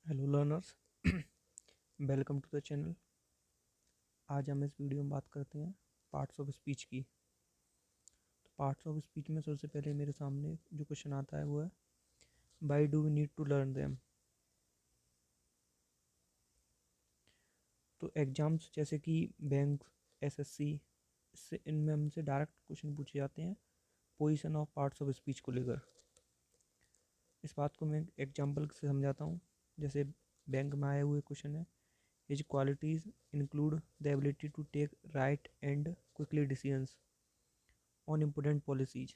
Hello learners, welcome to the channel. आज हम इस वीडियो में बात करते हैं पार्ट्स ऑफ स्पीच की। तो पार्ट्स ऑफ स्पीच में सबसे पहले मेरे सामने जो क्वेश्चन आता है वो है why do we need to learn them. तो एग्जाम्स जैसे कि बैंक, एसएससी, इससे इनमें हमसे डायरेक्ट क्वेश्चन पूछे जाते हैं position of parts of speech को लेकर। इस बात को मैं एग्जाम्पल से समझाता हूँ। जैसे बैंक में आए हुए क्वेश्चन है, his qualities include the ability to take right and quickly decisions on important policies.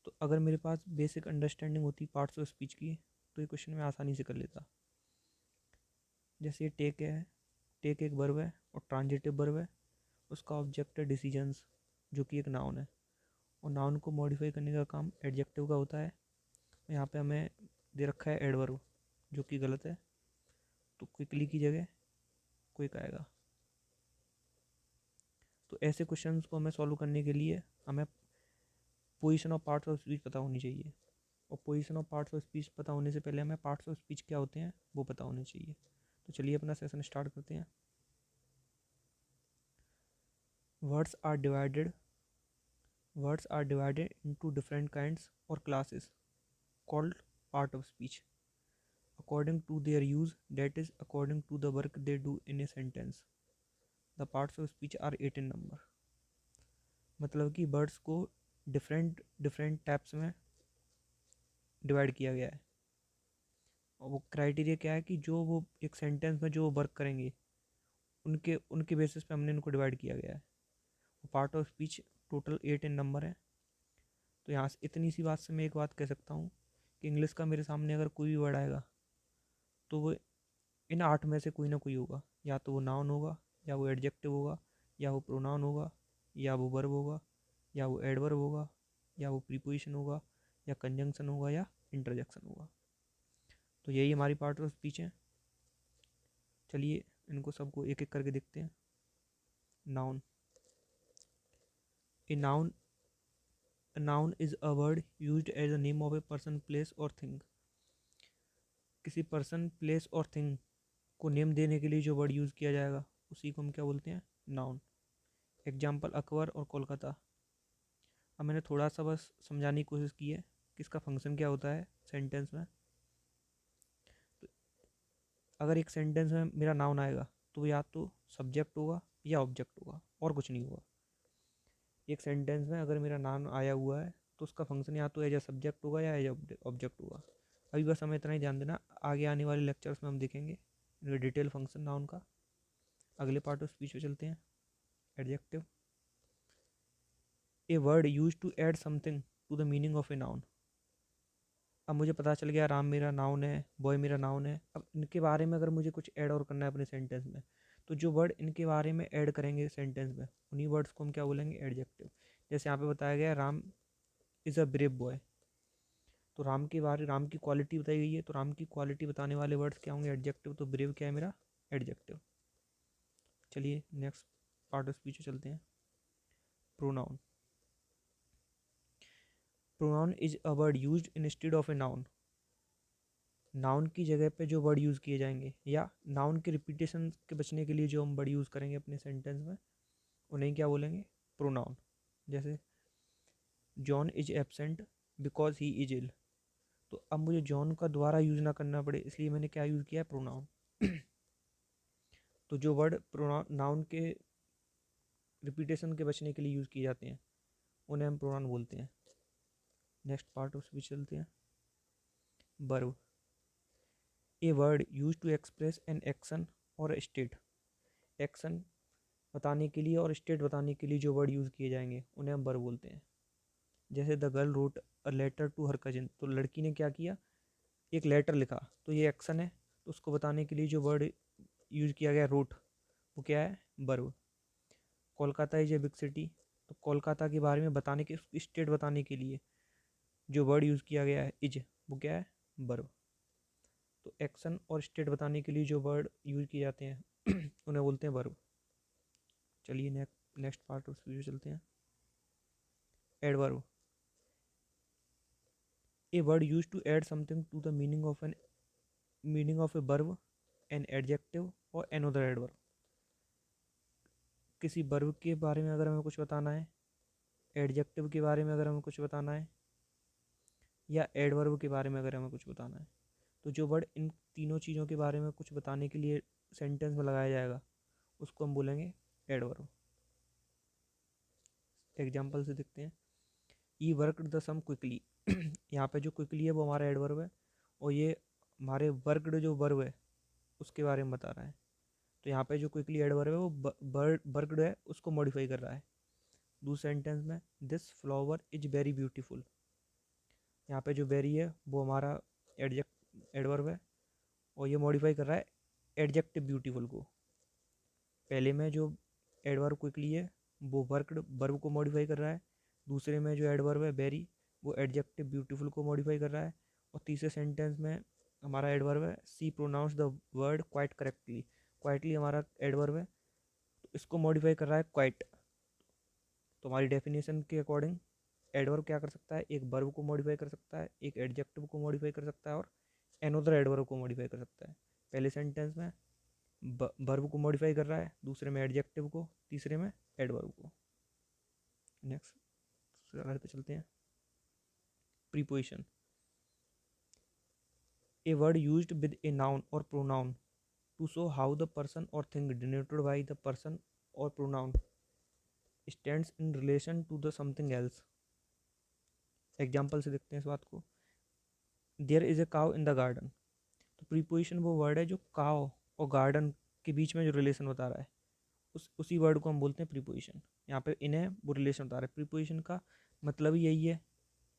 तो अगर मेरे पास बेसिक अंडरस्टैंडिंग होती पार्ट्स ऑफ स्पीच की तो ये क्वेश्चन मैं आसानी से कर लेता। जैसे ये टेक है, टेक एक वर्ब है और ट्रांजिटिव वर्ब है, उसका ऑब्जेक्ट है डिसीजंस जो कि एक नाउन है, और नाउन को मॉडिफाई करने का काम एडजेक्टिव का होता है। यहाँ पे हमें दे रखा है एडवर्ब जो कि गलत है, तो क्विकली की जगह क्विक आएगा। तो ऐसे क्वेश्चंस को हमें सॉल्व करने के लिए हमें position of parts of speech पता होनी चाहिए, और position of parts of speech पता होने से पहले हमें पार्ट्स ऑफ स्पीच क्या होते हैं वो पता होने चाहिए। तो चलिए अपना सेशन स्टार्ट करते हैं। Words are divided words are divided into different kinds और classes called part of speech according to their use, that is according to the work they do in a sentence. The parts of speech are 8 in number। मतलब कि words को different different types में divide किया गया है, और वो criteria क्या है कि जो वो एक सेंटेंस में जो वर्क करेंगे उनके उनके बेसिस पे हमने इनको डिवाइड किया गया है। Part of speech total 8 in number है। तो यहाँ से इतनी सी बात से मैं एक बात कह सकता हूँ कि इंग्लिश का मेरे सामने अगर कोई भी वर्ड आएगा तो वो इन 8 में से कोई ना कोई होगा। या तो वो नाउन होगा, या वो एडजेक्टिव होगा, या वो प्रोनाउन होगा, या वो वर्ब होगा, या वो एडवर्ब होगा, या वो प्रीपोजिशन होगा, या कंजंक्शन होगा, या इंटरजेक्शन होगा। तो यही हमारी पार्ट ऑफ स्पीच है। चलिए इनको सबको एक एक करके देखते हैं। Noun. A noun A noun is a word used as a name of a person, place or thing। किसी पर्सन, प्लेस और थिंग को नेम देने के लिए जो वर्ड यूज़ किया जाएगा उसी को हम क्या बोलते हैं? नाउन। एग्जाम्पल अकबर और कोलकाता। अब मैंने थोड़ा सा बस समझाने की कोशिश की है कि इसका फंक्शन क्या होता है सेंटेंस में। तो अगर एक सेंटेंस में मेरा नाउन आएगा तो वो या तो सब्जेक्ट होगा या ऑब्जेक्ट होगा, और कुछ नहीं होगा। एक सेंटेंस में अगर मेरा नाउन आया हुआ है तो उसका फंक्शन या तो एज ए सब्जेक्ट होगा या एज ऑब्जेक्ट होगा। अभी बस हमें इतना ही ध्यान देना, आगे आने वाले लेक्चर्स में हम देखेंगे इनका डिटेल फंक्शन नाउन का। अगले पार्ट ऑफ स्पीच पे चलते हैं। Adjective. A word use to add something to the meaning of a noun. अब मुझे पता चल गया राम मेरा नाउन है, बॉय मेरा नाउन है। अब इनके बारे में अगर मुझे कुछ ऐड और करना है अपने सेंटेंस में, तो जो वर्ड इनके बारे में ऐड करेंगे सेंटेंस में उन्हीं वर्ड्स को हम क्या बोलेंगे? एडजेक्टिव। जैसे यहाँ पे बताया गया Ram is a brave boy, तो राम के बारे, राम की क्वालिटी बताई गई है, तो राम की क्वालिटी बताने वाले वर्ड्स क्या होंगे? एडजेक्टिव। तो ब्रेव क्या है मेरा? एडजेक्टिव। चलिए नेक्स्ट पार्ट ऑफ स्पीच चलते हैं। Pronoun. Pronoun is a word used instead of a noun. Noun की जगह पे जो वर्ड यूज़ किए जाएंगे या नाउन के रिपीटेशन के बचने के लिए जो हम वर्ड यूज़ करेंगे अपने सेंटेंस में उन्हें क्या बोलेंगे? प्रोनाउन। जैसे John is absent because he is ill. तो अब मुझे जॉन का दोबारा यूज़ ना करना पड़े इसलिए मैंने क्या यूज़ किया है? प्रोनाउन। तो जो वर्ड प्रोनाउन नाउन के रिपीटेशन के बचने के लिए यूज़ किए जाते हैं उन्हें हम प्रोनाउन बोलते हैं। नेक्स्ट पार्ट ऑफ स्पीच चलते हैं। Verb. A word use to express an action और स्टेट। एक्शन बताने के लिए और स्टेट बताने के लिए जो वर्ड यूज़ किए जाएंगे उन्हें हम वर्ब बोलते हैं। जैसे the girl wrote a letter to her cousin, तो लड़की ने क्या किया? एक लेटर लिखा, तो ये एक्शन है। तो उसको बताने के लिए जो वर्ड यूज़ किया गया रोट, वो क्या है? Verb. Kolkata is a big city, तो कोलकाता के बारे में बताने के, स्टेट बताने के लिए जो वर्ड यूज़ किया गया है इज, वो क्या है? वर्ब। तो एक्शन और स्टेट बताने के लिए जो वर्ड यूज़ किए जाते हैं उन्हें बोलते हैं वर्ब। चलिए नेक्स्ट पार्ट उस वीडियो चलते हैं। Adverb. A word use to add something to the meaning of an meaning of a verb, an adjective और एनोदर एडवर्ब। किसी वर्ब के बारे में अगर हमें कुछ बताना है, एडजेक्टिव के बारे में अगर हमें कुछ बताना है, या एडवर्ब के बारे में अगर हमें कुछ बताना है, तो जो वर्ड इन तीनों चीज़ों के बारे में कुछ बताने के लिए सेंटेंस में लगाया जाएगा उसको हम बोलेंगे एडवर्ब। एग्जाम्पल से देखते हैं। ई वर्कड द सम क्विकली। यहाँ पे जो क्विकली है वो हमारा एडवर्ब है, और ये हमारे वर्कड जो वर्ब है उसके बारे में बता रहा है। तो यहाँ पे जो क्विकली एडवर्ब है वो वर्कड है उसको मॉडिफाई कर रहा है। दूसरे सेंटेंस में this flower is very beautiful. यहाँ पे जो वेरी है वो हमारा एडवर्ब है, और ये मॉडिफाई कर रहा है एडजेक्टिव ब्यूटीफुल को। पहले में जो एडवर्ब क्विकली है वो वर्कड वर्ब को मॉडिफाई कर रहा है, दूसरे में जो एडवर्ब है वेरी वो एडजेक्टिव ब्यूटीफुल को मॉडिफाई कर रहा है, और तीसरे सेंटेंस में हमारा एडवर्ब है C pronounce the word quite correctly. Quietly हमारा एडवर्ब है, तो इसको मॉडिफाई कर रहा है क्वाइट। तो हमारी डेफिनेशन के अकॉर्डिंग एडवर्ब क्या कर सकता है, एक वर्ब को मॉडिफाई कर सकता है, एक एडजेक्टिव को मॉडिफाई कर सकता है, और एनोदर एडवर्ब को मॉडिफाई कर सकता है। पहले सेंटेंस में वर्ब को मॉडिफाई कर रहा है, दूसरे में एडजेक्टिव को, तीसरे में एडवर्ब को। नेक्स्ट स्लाइड पे चलते हैं। Preposition, a word used with a noun और pronoun to show how the person और thing denoted by the person और pronoun stands in relation to the something else. Example से देखते हैं इस बात को। There is a cow in the garden. तो प्रीपोजिशन वो वर्ड है जो काउ और गार्डन के बीच में जो रिलेशन बता रहा है, उसी वर्ड को हम बोलते हैं प्रीपोजिशन। यहाँ पे इन्हें वो रिलेशन बता रहा है। प्रीपोजिशन का मतलब ही यही है,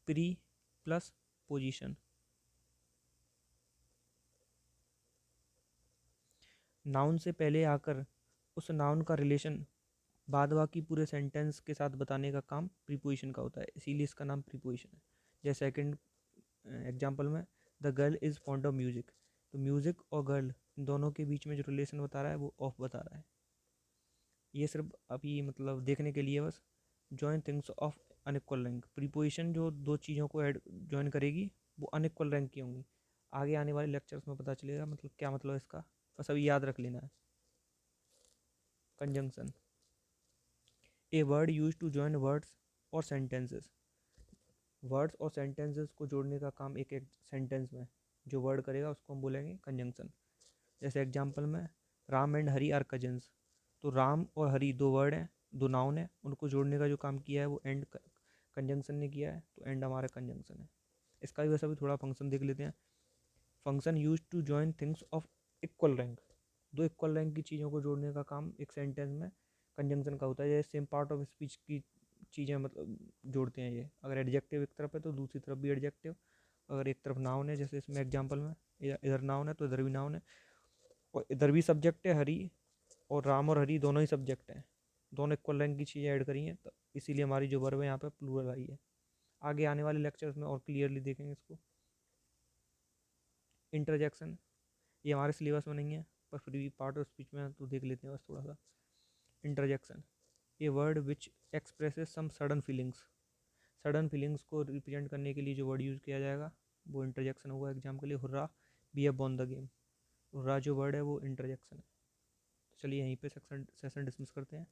प्री प्लस पोजिशन। नाउन से पहले आकर उस नाउन का रिलेशन बाद बाकी पूरे सेंटेंस के साथ बताने का काम प्रीपोजिशन का होता है, इसीलिए इसका नाम प्रीपोजिशन है। जैसे सेकंड एग्जांपल में the girl is fond of music. तो म्यूजिक और गर्ल दोनों के बीच में जो रिलेशन बता रहा है वो ऑफ बता रहा है। ये सिर्फ अभी मतलब देखने के लिए बस। Join things of unequal rank. Preposition जो दो चीज़ों को ऐड जॉइन करेगी वो अनइक्वल रैंक की होंगी। आगे आने वाले लेक्चर्स में पता चलेगा मतलब क्या मतलब है इसका, बस अभी याद रख लेना है। Conjunction, a word use to join words और सेंटेंसेस। वर्ड्स और सेंटेंसेस को जोड़ने का काम एक एक सेंटेंस में जो वर्ड करेगा उसको हम बोलेंगे कंजंक्शन। जैसे एग्जांपल में Ram and Hari are cousins. तो राम और हरी दो वर्ड हैं, दो नाउन है, उनको जोड़ने का जो काम किया है वो एंड कंजंक्शन ने किया है, तो एंड हमारा कंजंक्शन है। इसका भी वैसा भी थोड़ा फंक्शन देख लेते हैं। Function use to join things of equal rank. दो इक्वल रैंक की चीज़ों को जोड़ने का काम एक सेंटेंस में कंजंक्शन का होता है। जैसे सेम पार्ट ऑफ स्पीच की चीज़ें मतलब जोड़ते हैं ये। अगर एडजेक्टिव एक तरफ है तो दूसरी तरफ भी एडजेक्टिव, अगर एक तरफ नाउन है जैसे इसमें एग्जांपल में इधर नाउन है तो इधर भी नाउन है, और इधर भी सब्जेक्ट है हरी, और राम और हरी दोनों ही सब्जेक्ट हैं, दोनों इक्वल रैंक की चीज़ें ऐड करी हैं, तो इसीलिए हमारी जो वर्ब है यहाँ पे प्लूरल आई है। आगे आने वाले लेक्चर्स में और क्लियरली देखेंगे इसको। इंटरजेक्शन, ये हमारे सिलेबस में नहीं है पर फिर भी पार्ट ऑफ स्पीच में तो देख लेते हैं बस थोड़ा सा। Interjection, a word which expresses some sudden feelings. Sudden feelings को रिप्रेजेंट करने के लिए जो वर्ड यूज़ किया जाएगा वो इंटरजेक्शन होगा। एग्जाम के लिए हुर्रा बी अ बॉन द गेम। हुर्रा जो वर्ड है वो इंटरजेक्शन है। तो चलिए यहीं पे सेशन डिसमिस करते हैं।